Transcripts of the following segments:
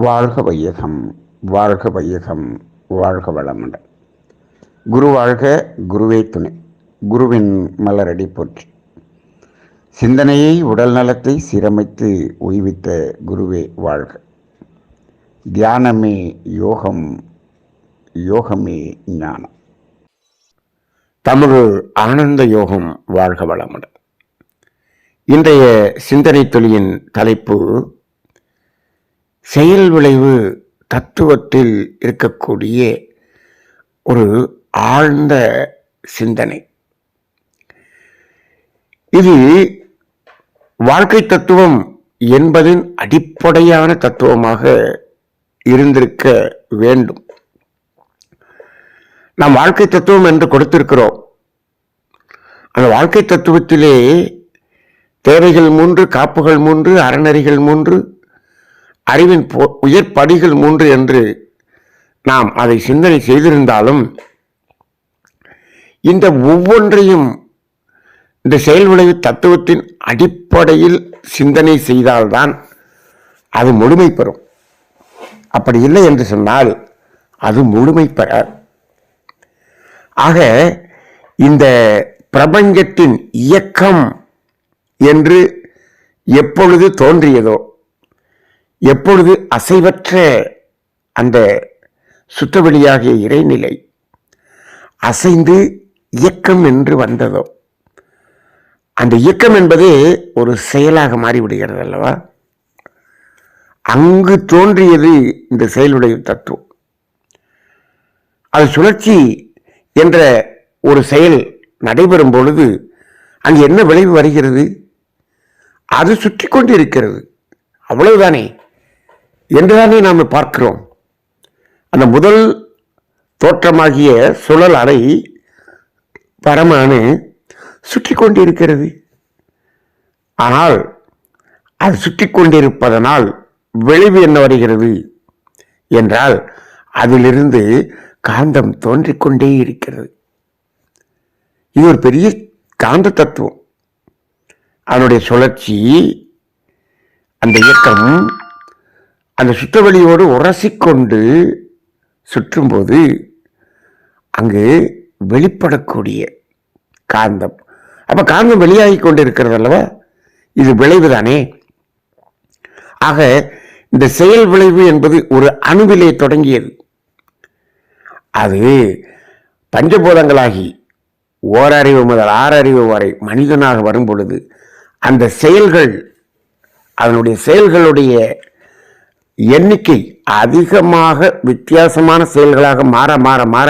வாழ்க வையகம், வாழ்க வையகம், வாழ்க வளமுடன். குரு வாழ்க, குருவே துணை. குருவின் மலரடி போற்றி. சிந்தனையை, உடல் நலத்தை சீரமைத்து உய்வித்த குருவே வாழ்க. தியானமே யோகம், யோகமே ஞானம். தமிழ் ஆனந்த யோகம். வாழ்க வளமுடன். இன்றைய சிந்தனை துளியின் தலைப்பு செயல் விளைவு தத்துவத்தில் இருக்கக்கூடிய ஒரு ஆழ்ந்த சிந்தனை. இது வாழ்க்கை தத்துவம் என்பதின் அடிப்படையான தத்துவமாக இருந்திருக்க வேண்டும். நாம் வாழ்க்கை தத்துவம் என்று கொடுத்திருக்கிறோம். அந்த வாழ்க்கை தத்துவத்திலே தேவைகள் 3, காப்புகள் 3, அறநெறிகள் 3, அறிவின் உயர் படிகள் 3 என்று நாம் அதை சிந்தனை செய்திருந்தாலும், இந்த ஒவ்வொன்றையும் இந்த செயல் விளைவு தத்துவத்தின் அடிப்படையில் சிந்தனை செய்தால்தான் அது முழுமை பெறும். அப்படி இல்லை என்று சொன்னால் அது முழுமை பெற. ஆக இந்த பிரபஞ்சத்தின் இயக்கம் என்று எப்பொழுது தோன்றியதோ, எப்பொழுது அசைவற்ற அந்த சுற்றவெளியாகிய இறைநிலை அசைந்து இயக்கம் என்று வந்ததோ, அந்த இயக்கம் என்பது ஒரு செயலாக மாறிவிடுகிறது அல்லவா? அங்கு தோன்றியது இந்த செயலுடைய தத்துவம். அது சுழற்சி என்ற ஒரு செயல் நடைபெறும் பொழுது அங்கு என்ன விளைவு வருகிறது? அது சுற்றி கொண்டு இருக்கிறது, அவ்வளவுதானே என்றுதானே நாம் பார்க்கிறோம். அந்த முதல் தோற்றமாகிய சுழல் அலை பரமானு சுற்றி கொண்டிருக்கிறது. ஆனால் அது சுற்றி கொண்டிருப்பதனால் விளைவு என்ன வருகிறது என்றால், அதிலிருந்து காந்தம் தோன்றிக்கொண்டே இருக்கிறது. இது ஒரு பெரிய காந்த தத்துவம். அதனுடைய சுழற்சி, அந்த இயக்கம் அந்த சுற்றவெளியோடு உரசிக்கொண்டு சுற்றும்போது அங்கு வெளிப்படக்கூடிய காந்தம். அப்ப காந்தம் வெளியாகி கொண்டு இருக்கிறது அல்லவா? இது விளைவுதானே. ஆக இந்த செயல் விளைவு என்பது ஒரு அணுவிலே தொடங்கியது. அது பஞ்சபூதங்களாகி ஓரறிவு முதல் 6 அறிவு வரை மனிதனாக வரும் பொழுது அந்த செயல்கள், அதனுடைய செயல்களுடைய எண்ணிக்கை அதிகமாக வித்தியாசமான செயல்களாக மாற மாற மாற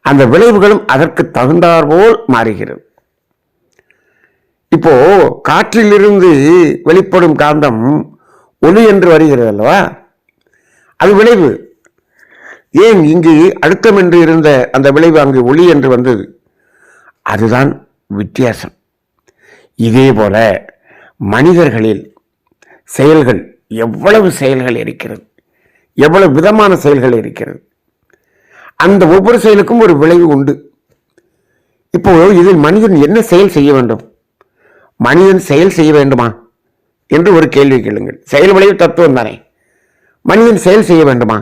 அந்த விளைவுகளும் அதற்கு தகுந்தாற்போல் மாறுகிறது. இப்போ காற்றிலிருந்து வெளிப்படும் காந்தம் ஒளி என்று வருகிறது அல்லவா? அது விளைவு. ஏன் இங்கு அழுத்தம் என்று இருந்த அந்த விளைவு அங்கு ஒளி என்று வந்தது? அதுதான் வித்தியாசம். இதே போல மனிதர்களில் செயல்கள், எவ்வளவு செயல்கள் இருக்கிறது, எவ்வளவு விதமான செயல்கள் இருக்கிறது. அந்த ஒவ்வொரு செயலுக்கும் ஒரு விளைவு உண்டு. இப்போ இதில் மனிதன் என்ன செயல் செய்ய வேண்டும்? மனிதன் செயல் செய்ய வேண்டுமா என்று ஒரு கேள்வி கேளுங்கள். செயல் விளைவு தத்துவம் தானே. மனிதன் செயல் செய்ய வேண்டுமா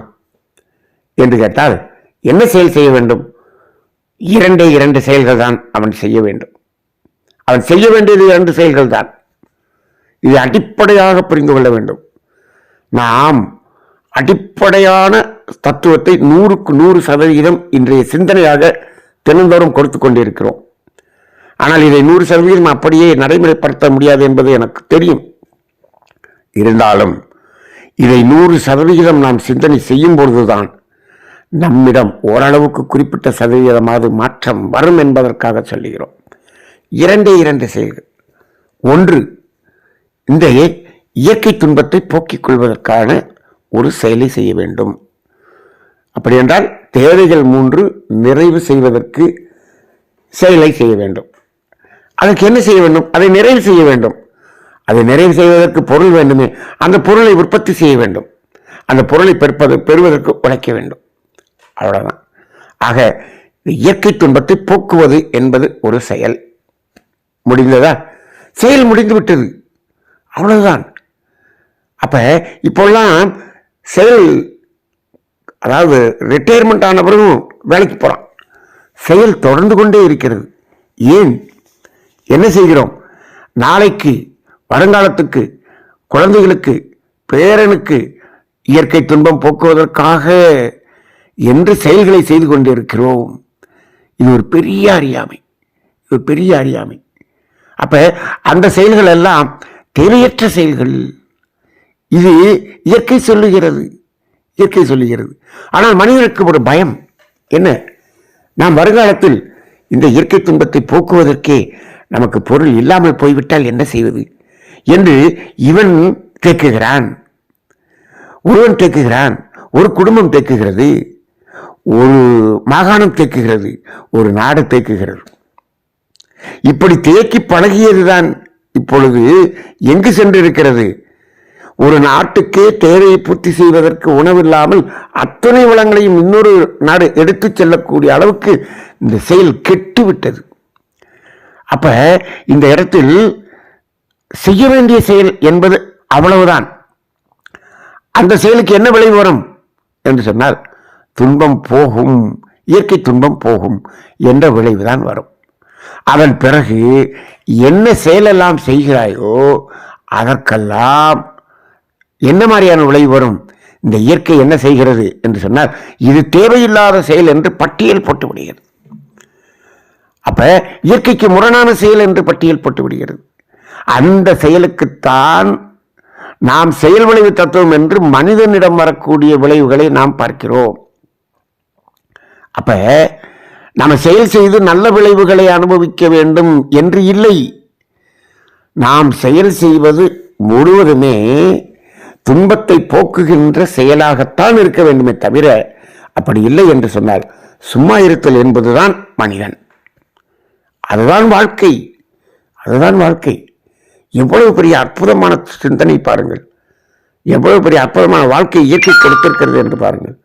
என்று கேட்டால் என்ன செயல் செய்ய வேண்டும்? 2 செயல்கள் தான் அவன் செய்ய வேண்டும். அவன் செய்ய வேண்டியது 2 செயல்கள் தான். இதை அடிப்படையாக புரிந்து கொள்ள வேண்டும். நாம் அடிப்படையான தத்துவத்தை 100க்கு 100% இன்றைய சிந்தனையாக தினந்தோறும் கொடுத்து கொண்டிருக்கிறோம். ஆனால் இதை 100% அப்படியே நடைமுறைப்படுத்த முடியாது என்பது எனக்கு தெரியும். இருந்தாலும் இதை 100% நாம் சிந்தனை செய்யும் பொழுதுதான் நம்மிடம் ஓரளவுக்கு குறிப்பிட்ட சதவீதமாவது மாற்றம் வரும் என்பதற்காக சொல்லுகிறோம். 2 செயல்கள். ஒன்று, இந்த இயற்கை துன்பத்தை போக்கிக் கொள்வதற்கான ஒரு செயலை செய்ய வேண்டும். அப்படி என்றால் தேவைகள் 3 நிறைவு செய்வதற்கு செயலை செய்ய வேண்டும். அதற்கு என்ன செய்ய வேண்டும்? அதை நிறைவு செய்ய வேண்டும். அதை நிறைவு செய்வதற்கு பொருள் வேண்டுமே, அந்த பொருளை உற்பத்தி செய்ய வேண்டும். அந்த பொருளை பெறுவதற்கு உழைக்க வேண்டும். அவ்வளவுதான். ஆக இயற்கை துன்பத்தை போக்குவது என்பது ஒரு செயல். முடிந்ததா? செயல் முடிந்து விட்டது, அவ்வளவுதான். அப்ப இப்பெல்லாம் செயல், அதாவது ரிட்டையர்மெண்ட் ஆன பிறகும் வேலைக்கு போகிறான், செயல் தொடர்ந்து கொண்டே இருக்கிறது. ஏன்? என்ன செய்கிறோம்? நாளைக்கு, வருங்காலத்துக்கு, குழந்தைகளுக்கு, பேரனுக்கு இயற்கை துன்பம் போக்குவதற்காக என்று செயல்களை செய்து கொண்டிருக்கிறோம். இது ஒரு பெரிய அறியாமை, இது ஒரு பெரிய அறியாமை. அப்ப அந்த செயல்கள் எல்லாம் தேவையற்ற செயல்கள். இது இயற்கை சொல்லுகிறது, இயற்கை சொல்லுகிறது. ஆனால் மனிதனுக்கு ஒரு பயம். என்ன? நாம் வருங்காலத்தில் இந்த இயற்கை துன்பத்தை போக்குவதற்கே நமக்கு பொருள் இல்லாமல் போய்விட்டால் என்ன செய்வது என்று இவன் தேக்குகிறான், ஒருவன் தேக்குகிறான், ஒரு குடும்பம் தேக்குகிறது, ஒரு மாகாணம் தேக்குகிறது, ஒரு நாடு தேக்குகிறது. இப்படி தேக்கி பழகியதுதான் இப்பொழுது எங்கு சென்றிருக்கிறது? ஒரு நாட்டுக்கே தேவையை பூர்த்தி செய்வதற்கு உணவில்லாமல் அத்தனை வளங்களையும் இன்னொரு நாடு எடுத்து செல்லக்கூடிய அளவுக்கு இந்த செயல் கெட்டுவிட்டது. அப்ப இந்த இடத்தில் செய்ய வேண்டிய செயல் என்பது அவ்வளவுதான். அந்த செயலுக்கு என்ன விளைவு வரும் என்று சொன்னால் துன்பம் போகும், இயற்கை துன்பம் போகும் என்ற விளைவுதான் வரும். அதன் பிறகு என்ன செயலெல்லாம் செய்கிறாயோ அதற்கெல்லாம் என்ன மாதிரியான விளைவு வரும்? இந்த இயற்கை என்ன செய்கிறது என்று சொன்னால் இது தேவையில்லாத செயல் என்று பட்டியல் போட்டு விடுகிறது. அப்ப இயற்கைக்கு முரணான செயல் என்று பட்டியல் போட்டு விடுகிறது. அந்த செயலுக்குத்தான் நாம் செயல் விளைவு தத்துவம் என்று மனிதனிடம் வரக்கூடிய விளைவுகளை நாம் பார்க்கிறோம். அப்ப நம்ம செயல் செய்து நல்ல விளைவுகளை அனுபவிக்க வேண்டும் என்று இல்லை. நாம் செயல் செய்வது முழுவதுமே துன்பத்தை போக்குகின்ற செயலாகத்தான் இருக்க வேண்டுமே தவிர அப்படி இல்லை என்று சொன்னால் சும்மா இருத்தல் என்பதுதான் மனிதன். அதுதான் வாழ்க்கை, அதுதான் வாழ்க்கை. எவ்வளவு பெரிய அற்புதமான சிந்தனை பாருங்கள், எவ்வளவு பெரிய அற்புதமான வாழ்க்கை இயற்கை கொடுத்திருக்கிறது என்று பாருங்கள்.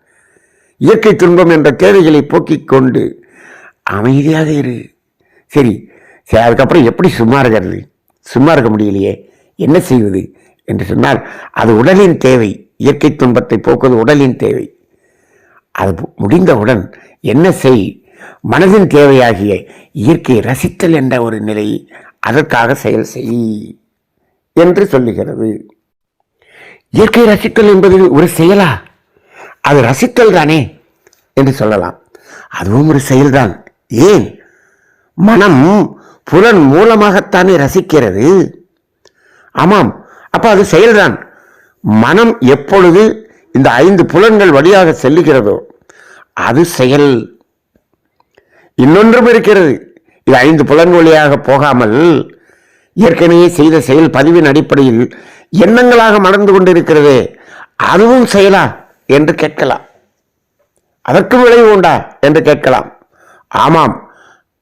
இயற்கை துன்பம் என்ற தேவைகளை போக்கிக் கொண்டு அமைதியாக இரு. சரி, அதுக்கப்புறம் எப்படி சும்மா இருக்கிறது? சும்மா இருக்க முடியலையே, என்ன செய்வது என்று சொன்னால் அது உடலின் தேவை. இயற்கை துன்பத்தை போக்குவது உடலின் தேவை. அது முடிந்தவுடன் என்ன செய்? மனதின் தேவையாகிய இயற்கையை ரசித்தல் என்ற ஒரு நிலை, அதற்காக செயல் செய் என்று சொல்லுகிறது. இயற்கை ரசித்தல் என்பது ஒரு செயலா? அது ரசித்தல் தானே என்று சொல்லலாம். அதுவும் ஒரு செயல்தான். ஏன்? மனம் புலன் மூலமாகத்தானே ரசிக்கிறது. ஆமாம், அப்ப அது செயல்தான். மனம் எப்பொழுது இந்த 5 புலன்கள் வழியாக செல்லுகிறதோ அது செயல். இன்னொன்றும் இருக்கிறது. இது 5 புலன் வழியாக போகாமல் ஏற்கனவே செய்த செயல் பதிவின் அடிப்படையில் எண்ணங்களாக மலர்ந்து கொண்டிருக்கிறது. அதுவும் செயலா என்று கேட்கலாம். அதற்கு விளைவு உண்டா என்று கேட்கலாம். ஆமாம்,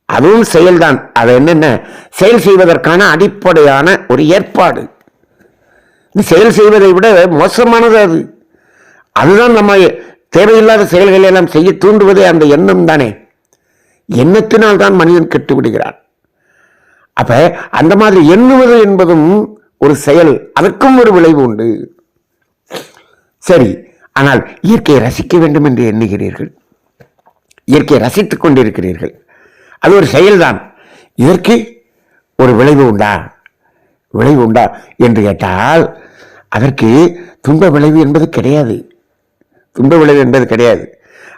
அதுவும் செயல்தான். அது என்னென்ன? செயல் செய்வதற்கான அடிப்படையான ஒரு ஏற்பாடு. செயல் செய்வதை விட மோசமானது அது. அதுதான் நம்ம தேவையில்லாத செயல்களை எல்லாம் செய்ய தூண்டுவதே அந்த எண்ணம் தானே. எண்ணத்தினால் தான் மனிதன் கெட்டு விடுகிறான். அப்ப அந்த மாதிரி எண்ணுவது என்பதும் ஒரு செயல், அதற்கும் ஒரு விளைவு உண்டு. சரி, ஆனால் இயற்கையை ரசிக்க வேண்டும் என்று எண்ணுகிறீர்கள், இயற்கையை ரசித்துக் கொண்டிருக்கிறீர்கள், அது ஒரு செயல்தான். இதற்கு ஒரு விளைவு உண்டா? விளைவு உண்டா என்று கேட்டால் அதற்கு துன்ப விளைவு என்பது கிடையாது. துன்ப விளைவு என்பது கிடையாது.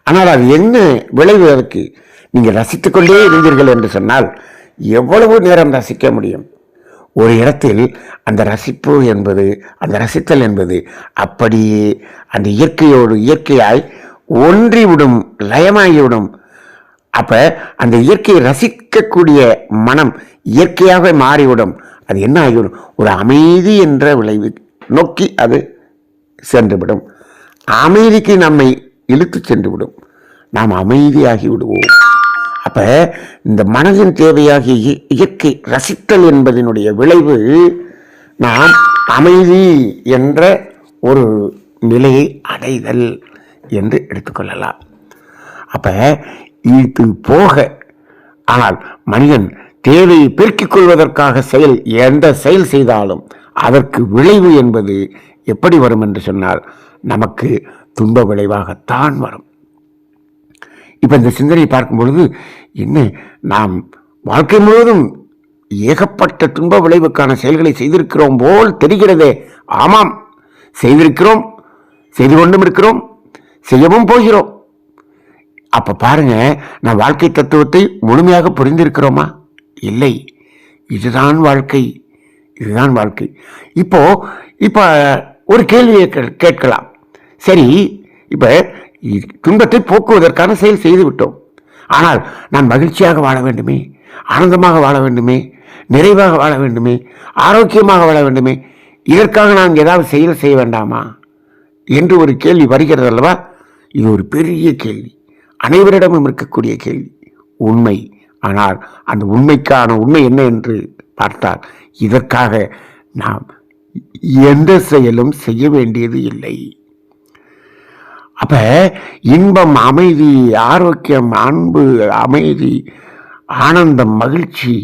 ஆனால் அது என்ன விளைவு? அதற்கு நீங்கள் ரசித்துக் கொண்டே இருந்தீர்கள் என்று சொன்னால் எவ்வளவு நேரம் ரசிக்க முடியும்? ஒரு இடத்தில் அந்த ரசிப்பு என்பது, அந்த ரசித்தல் என்பது அப்படியே அந்த இயற்கையோடு இயற்கையாய் ஒன்றிவிடும், லயமாகிவிடும். அப்ப அந்த இயற்கையை ரசிக்கக்கூடிய மனம் இயற்கையாக மாறிவிடும். அது என்ன ஆகிவிடும்? ஒரு அமைதி என்ற விளைவு நோக்கி அது சென்றுவிடும். அமைதிக்கு நம்மை இழுத்து சென்று விடும். நாம் அமைதியாகி விடுவோம். அப்ப இந்த மனதின் தேவையாகிய இயற்கை ரசித்தல் என்பதனுடைய விளைவு நாம் அமைதி என்ற ஒரு நிலையை அடைதல் என்று எடுத்துக்கொள்ளலாம். அப்ப இது போக, ஆனால் மனிதன் தேவையை பெருக்கிக் கொள்வதற்காக எந்த செயல் செய்தாலும் அதற்கு விளைவு என்பது எப்படி வரும் என்று சொன்னால் நமக்கு துன்ப விளைவாகத்தான் வரும். இப்ப இந்த சிந்தனையை பார்க்கும் பொழுது என்ன, நாம் வாழ்க்கை முழுவதும் ஏகப்பட்ட துன்ப விளைவுக்கான செயல்களை செய்திருக்கிறோம் போல் தெரிகிறதே. ஆமாம், செய்திருக்கிறோம், செய்து கொண்டும் இருக்கிறோம், செய்யவும் போகிறோம். அப்ப பாருங்க, நான் வாழ்க்கை தத்துவத்தை முழுமையாக புரிந்திருக்கிறோமா? இல்லை. இதுதான் வாழ்க்கை, இதுதான் வாழ்க்கை. இப்ப ஒரு கேள்வியை கேட்கலாம். சரி, இப்ப துன்பத்தை போக்குவதற்கான செயல் செய்து விட்டோம். ஆனால் நான் மகிழ்ச்சியாக வாழ வேண்டுமே, ஆனந்தமாக வாழ வேண்டுமே, நிறைவாக வாழ வேண்டுமே, ஆரோக்கியமாக வாழ வேண்டுமே, இதற்காக நான் ஏதாவது செயல் செய்ய வேண்டாமா என்று ஒரு கேள்வி வருகிறது அல்லவா? இது ஒரு பெரிய கேள்வி, அனைவரிடமும் இருக்கக்கூடிய கேள்வி, உண்மை. ஆனால் அந்த உண்மைக்கான உண்மை என்ன என்று பார்த்தால், இதற்காக நாம் எந்த செயலும் செய்ய வேண்டியது இல்லை. அப்ப இன்பம், அமைதி, ஆரோக்கியம், அன்பு, அமைதி, ஆனந்தம், மகிழ்ச்சி,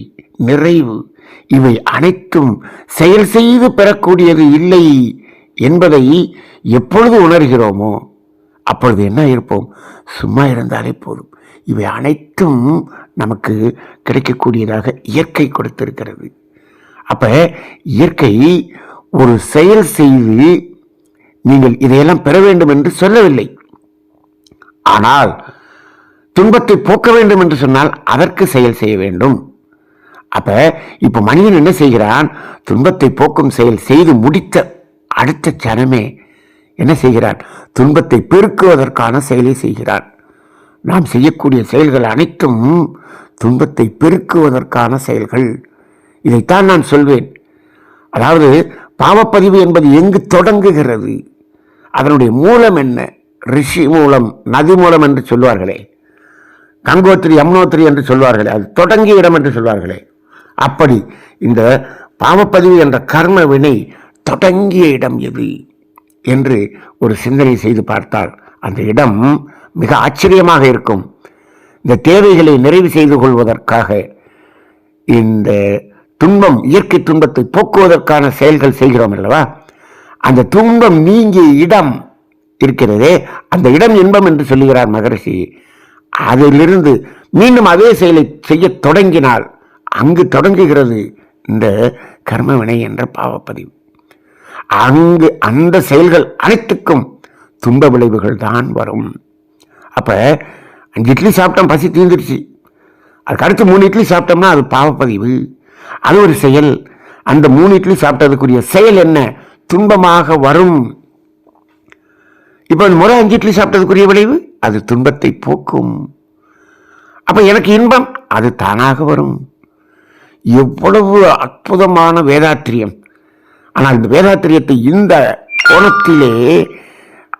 நிறைவு, இவை அனைத்தும் செயல் செய்து பெறக்கூடியது இல்லை என்பதை எப்பொழுது உணர்கிறோமோ அப்பொழுது என்ன இருப்போம்? சும்மா இருந்தாலே போதும். இவை அனைத்தும் நமக்கு கிடைக்கக்கூடியதாக இயற்கை கொடுத்திருக்கிறது. அப்ப இயற்கை ஒரு செயல் செய்து நீங்கள் இதையெல்லாம் பெற வேண்டும் என்று சொல்லவில்லை. ஆனால் துன்பத்தை போக்க வேண்டும் என்று சொன்னால் அதற்கு செயல் செய்ய வேண்டும். அப்ப இப்ப மனிதன் என்ன செய்கிறான்? துன்பத்தை போக்கும் செயல் செய்து முடித்த அடுத்த சனமே என்ன செய்கிறான்? துன்பத்தை பெருக்குவதற்கான செயலை செய்கிறான். நாம் செய்யக்கூடிய செயல்கள் அனைத்தும் துன்பத்தை பெருக்குவதற்கான செயல்கள். இதைத்தான் நான் சொல்வேன். அதாவது பாவப்பதிவு என்பது எங்கு தொடங்குகிறது, அதனுடைய மூலம் என்ன? ரிஷி மூலம், நதி மூலம் என்று சொல்வார்களே, கங்கோத்திரி யமுனோத்திரி என்று சொல்வார்களே, அது தொடங்கிய இடம் என்று சொல்வார்களே, அப்படி இந்த பாவப்பதிவு என்ற கர்ம வினை தொடங்கிய இடம் எது என்று ஒரு சிந்தனை செய்து பார்த்தால் அந்த இடம் மிக ஆச்சரியமாக இருக்கும். இந்த தேவைகளை நிறைவு செய்து கொள்வதற்காக இந்த துன்பம், இயற்கை துன்பத்தை போக்குவதற்கான செயல்கள் செய்கிறோம் அல்லவா? அந்த துன்பம் நீங்கிய இடம் இருக்கிறதே, அந்த இடம் இன்பம் என்று சொல்லுகிறார் மகரிஷி. அதிலிருந்து மீண்டும் அதே செயலை செய்ய தொடங்கினால் அங்கு தொடங்குகிறது இந்த கர்மவினை என்ற பாவப்பதிவு. அங்கு அந்த செயல்கள் அனைத்துக்கும் துன்ப விளைவுகள் தான் வரும். அப்ப 5 இட்லி சாப்பிட்டோம், பசி தீர்ந்துருச்சு, அதுக்கு அடுத்து 3 இட்லி சாப்பிட்டோம்னா அது பாவப்பதிவு, அது ஒரு செயல். அந்த 3 இட்லி சாப்பிட்டதுக்குரிய செயல் என்ன? துன்பமாக வரும். இப்ப முறை 5 இட்லி சாப்பிட்டதுக்குரிய விளைவு அது துன்பத்தை போக்கும். அப்ப எனக்கு இன்பம் அது தானாக வரும். எவ்வளவு அற்புதமான வேதாத்திரியம்! ஆனால் இந்த வேதாத்திரியத்தை இந்த கோணத்திலே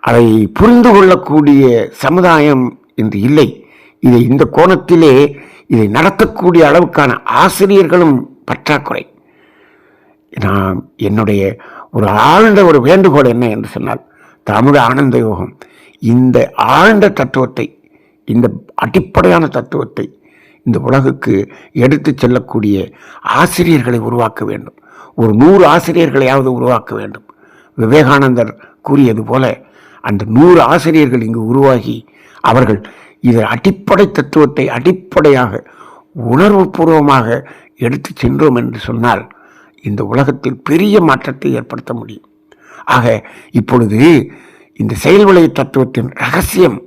அதை புரிந்து கொள்ளக்கூடிய சமுதாயம் இன்று இல்லை. இதை இந்த கோணத்திலே இதை நடத்தக்கூடிய அளவுக்கான ஆசிரியர்களும் பற்றாக்குறை. நான் என்னுடைய ஒரு ஆழ்ந்த ஒரு வேண்டுகோள் என்ன என்று சொன்னால், தமிழ் ஆனந்த யோகம் இந்த ஆழ்ந்த தத்துவத்தை, இந்த அடிப்படையான தத்துவத்தை இந்த உலகுக்கு எடுத்து செல்லக்கூடிய ஆசிரியர்களை உருவாக்க வேண்டும். ஒரு 100 ஆசிரியர்களையாவது உருவாக்க வேண்டும். விவேகானந்தர் கூறியது போல அந்த 100 ஆசிரியர்கள் இங்கு உருவாகி அவர்கள் இதை அடிப்படை தத்துவத்தை அடிப்படையாக உணர்வுபூர்வமாக எடுத்து சென்றோம் என்று சொன்னால் இந்த உலகத்தில் பெரிய மாற்றத்தை ஏற்படுத்த முடியும். ஆக இப்பொழுது இந்த செயல்விளை தத்துவத்தின் ரகசியம்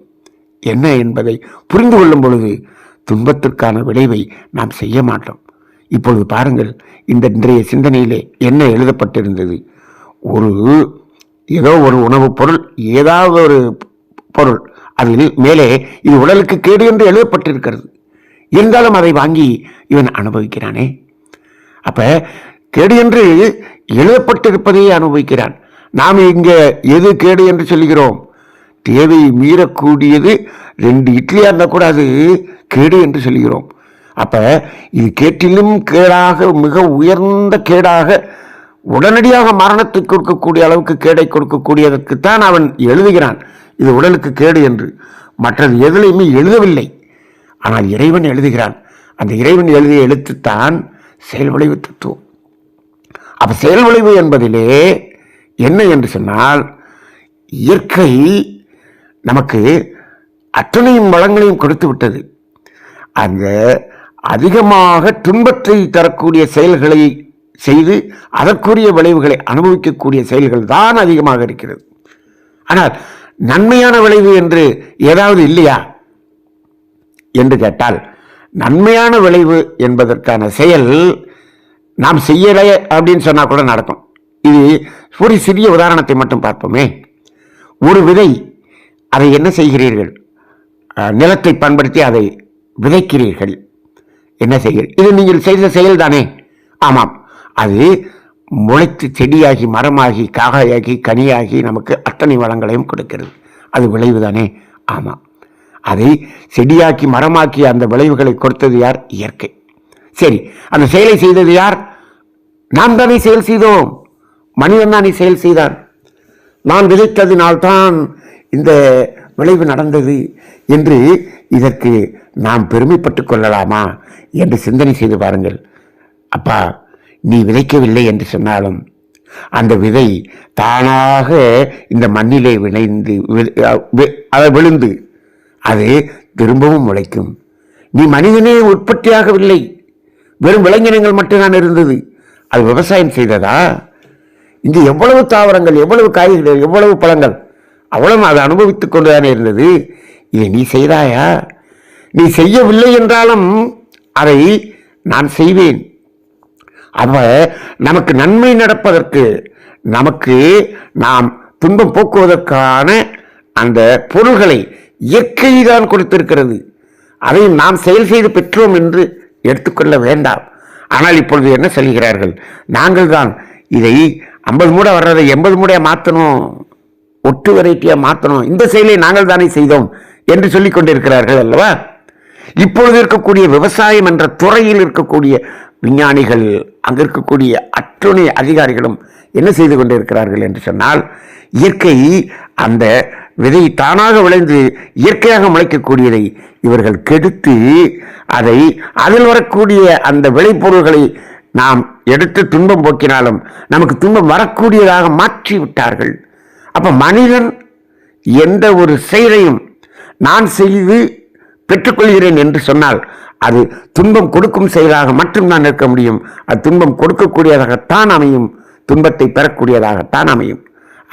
என்ன என்பதை புரிந்து கொள்ளும் பொழுது துன்பத்திற்கான விளைவை நாம் செய்ய மாட்டோம். இப்பொழுது பாருங்கள், இன்றைய சிந்தனையிலே என்ன எழுதப்பட்டிருந்தது? ஏதோ ஒரு உணவுப் பொருள், ஏதாவது ஒரு பொருள், அதில் மேலே இது உடலுக்கு கேடு என்று எழுதப்பட்டிருக்கிறது. இருந்தாலும் அதை வாங்கி இவன் அனுபவிக்கிறானே. அப்ப கேடு என்று எழுதப்பட்டிருப்பதையே அனுபவிக்கிறான். நாம் இங்க எது கேடு என்று சொல்கிறோம்? தேவை மீறக்கூடியது 2 இட்லியா இருந்தால் கூட அது கேடு என்று சொல்கிறோம். அப்ப இது கேட்டிலும் கேடாக, மிக உயர்ந்த கேடாக, உடனடியாக மரணத்தை கொடுக்கக்கூடிய அளவுக்கு கேடை கொடுக்கக்கூடியதற்குத்தான் அவன் எழுதுகிறான் இது உடலுக்கு கேடு என்று. மற்றது எதிலையுமே எழுதவில்லை. ஆனால் இறைவன் எழுதுகிறான். அந்த இறைவன் எழுதிய எழுத்துத்தான் செயல் விளைவு தத்துவம். அப்ப செயல் விளைவு என்பதிலே என்ன என்று சொன்னால், இயற்கை நமக்கு அத்தனையும் வளங்களையும் கொடுத்து விட்டது. அந்த அதிகமாக துன்பத்தை தரக்கூடிய செயல்களை செய்து அதற்குரிய விளைவுகளை அனுபவிக்கக்கூடிய செயல்கள் தான் அதிகமாக இருக்கிறது. ஆனால் நன்மையான விளைவு என்று ஏதாவது இல்லையா என்று கேட்டால், நன்மையான விளைவு என்பதற்கான செயல் நாம் செய்யலை அப்படின்னு சொன்னா கூட நடக்கும். இது ஒரு சிறிய உதாரணத்தை மட்டும் பார்ப்போமே. ஒரு விதை, அதை என்ன செய்கிறீர்கள்? நிலத்தை பயன்படுத்தி அதை விதைக்கிறீர்கள். என்ன செய்கிறீர்கள்? இது நீங்கள் செய்த செயல் தானே? ஆமாம். அது முளைத்து செடியாகி மரமாகி காகையாகி கனியாகி நமக்கு அத்தனை வளங்களையும் கொடுக்கிறது. அது விளைவு தானே? ஆமாம். அதை செடியாக்கி மரமாக்கி அந்த விளைவுகளை கொடுத்தது யார்? இயற்கை. சரி, அந்த செயலை செய்தது யார்? நாம் தானே செயல் செய்தோம். மனிதன் தானே செயல் செய்தான். நான் விதைத்ததினால்தான் இந்த விளைவு நடந்தது என்று இதற்கு நாம் பெருமைப்பட்டுக் கொள்ளலாமா என்று சிந்தனை செய்து பாருங்கள். அப்பா, நீ விதைக்கவில்லை என்று சொன்னாலும் அந்த விதை தானாக இந்த மண்ணிலே விழுந்து அது திரும்பவும் முளைக்கும். நீ மனிதனே உற்பத்தியாகவில்லை, வெறும் விலங்கினங்கள் மட்டும்தான் இருந்தது. அது விவசாயம் செய்ததா? இங்கு எவ்வளவு தாவரங்கள், எவ்வளவு காய்கறிகள், எவ்வளவு பழங்கள், அவ்வளவு அதை அனுபவித்துக் கொண்டுதானே இருந்தது. இதை நீ செய்தாயா? நீ செய்யவில்லை என்றாலும் அதை நான் செய்வேன். அப்ப நமக்கு நன்மை நடப்பதற்கு, நமக்கு நாம் துன்பம் போக்குவதற்கான அந்த பொருள்களை இயற்கை தான் கொடுத்திருக்கிறது. அதை நாம் செயல் செய்து பெற்றோம் என்று எடுத்துக்கொள்ள வேண்டாம். ஆனால் இப்பொழுது என்ன சொல்கிறார்கள்? நாங்கள் தான் இதை 50 மூடை வர்றதை 80 மூடையா மாற்றணும், ஒட்டு வெரைட்டியா மாற்றணும், இந்த செயலை நாங்கள் தானே செய்தோம் என்று சொல்லிக் கொண்டிருக்கிறார்கள் அல்லவா? இப்பொழுது இருக்கக்கூடிய விவசாயம் என்ற துறையில் இருக்கக்கூடிய விஞ்ஞானிகள், அங்கு இருக்கக்கூடிய அத்துணை அதிகாரிகளும் என்ன செய்து கொண்டிருக்கிறார்கள் என்று சொன்னால், இயற்கை அந்த விதை தானாக விளைந்து இயற்கையாக முளைக்கக்கூடியதை இவர்கள் கெடுத்து அதை அதில் வரக்கூடிய அந்த விளைபொருள்களை நாம் எடுத்து துன்பம் போக்கினாலும் நமக்கு துன்பம் வரக்கூடியதாக மாற்றி விட்டார்கள். அப்ப மனிதன் எந்த ஒரு செயலையும் நான் செய்து பெற்றுக்கொள்கிறேன் என்று சொன்னால் அது துன்பம் கொடுக்கும் செயலாக மட்டும்தான் இருக்க முடியும். அது துன்பம் கொடுக்கக்கூடியதாகத்தான் அமையும், துன்பத்தை பெறக்கூடியதாகத்தான் அமையும்.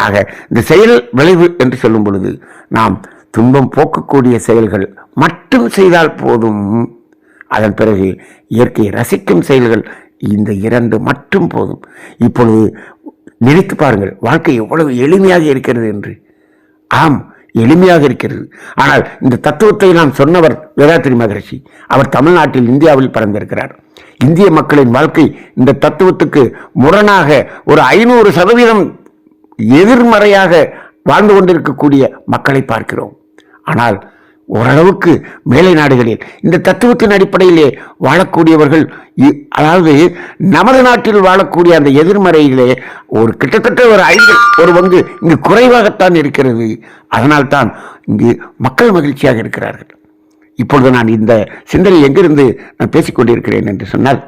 ஆக இந்த செயல் விளைவு என்று சொல்லும் பொழுது நாம் துன்பம் போக்கக்கூடிய செயல்கள் மட்டும் செய்தால் போதும். அதன் பிறகு இயற்கையை ரசிக்கும் செயல்கள், இந்த 2 மட்டும் போதும். இப்பொழுது நினைத்து பாருங்கள், வாழ்க்கை எவ்வளவு எளிமையாக இருக்கிறது என்று. ஆம், எளிமையாக இருக்கிறது. ஆனால் இந்த தத்துவத்தை நாம் சொன்னவர் வேதாத்திரி மகரிஷி. அவர் தமிழ்நாட்டில், இந்தியாவில் பிறந்திருக்கிறார். இந்திய மக்களின் வாழ்க்கை இந்த தத்துவத்துக்கு முரணாக ஒரு 500% எதிர்மறையாக வாழ்ந்து கொண்டிருக்கக்கூடிய மக்களை பார்க்கிறோம். ஆனால் ஓரளவுக்கு மேலை நாடுகளில் இந்த தத்துவத்தின் அடிப்படையிலே வாழக்கூடியவர்கள், அதாவது நமது நாட்டில் வாழக்கூடிய அந்த எதிர்மறையிலே ஒரு கிட்டத்தட்ட ஒரு பங்கு இங்கு குறைவாகத்தான் இருக்கிறது. அதனால்தான் இங்கு மக்கள் மகிழ்ச்சியாக இருக்கிறார்கள். இப்பொழுது நான் இந்த சிந்தனை எங்கிருந்து நான் பேசிக்கொண்டிருக்கிறேன் என்று சொன்னால்,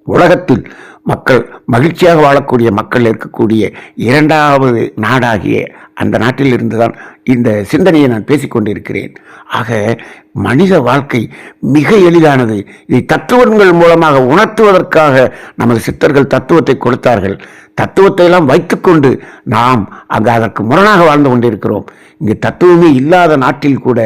உலகத்தில் மக்கள் மகிழ்ச்சியாக வாழக்கூடிய மக்கள் இருக்கக்கூடிய 2வது நாடாகிய அந்த நாட்டில் இருந்துதான் இந்த சிந்தனையை நான் பேசிக்கொண்டிருக்கிறேன். ஆக மனித வாழ்க்கை மிக எளிதானது. இதை தத்துவங்கள் மூலமாக உணர்த்துவதற்காக நமது சித்தர்கள் தத்துவத்தை கொடுத்தார்கள். தத்துவத்தை எல்லாம் வைத்துக்கொண்டு நாம் அங்கு அதற்கு முரணாக வாழ்ந்து கொண்டிருக்கிறோம். இங்கு தத்துவமே இல்லாத நாட்டில் கூட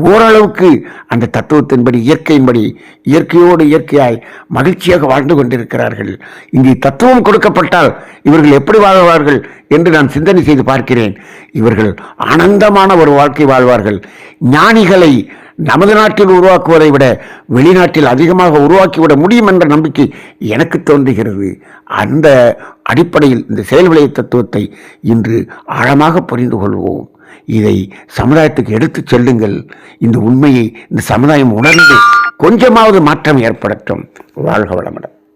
ஓரளவுக்கு அந்த தத்துவத்தின்படி, இயற்கையின்படி, இயற்கையோடு இயற்கையாய் மகிழ்ச்சியாக வாழ்ந்து கொண்டிருக்கிறார்கள். இங்கு தத்துவம் கொடுக்கப்பட்டால் இவர்கள் எப்படி வாழ்வார்கள் என்று நான் சிந்தனை செய்து பார்க்கிறேன். இவர்கள் ஆனந்தமான ஒரு வாழ்க்கை வாழ்வார்கள். ஞானிகளை நமது நாட்டில் உருவாக்குவதை விட வெளிநாட்டில் அதிகமாக உருவாக்கிவிட முடியும் என்ற நம்பிக்கை எனக்கு தோன்றுகிறது. அந்த அடிப்படையில் இந்த செயல் விளைவு தத்துவத்தை இன்று ஆழமாக புரிந்து கொள்வோம். இதை சமுதாயத்துக்கு எடுத்துச் செல்லுங்கள். இந்த உண்மையை இந்த சமுதாயம் உணர்ந்து கொஞ்சமாவது மாற்றம் ஏற்படட்டும். வாழ்க வளமுடன்.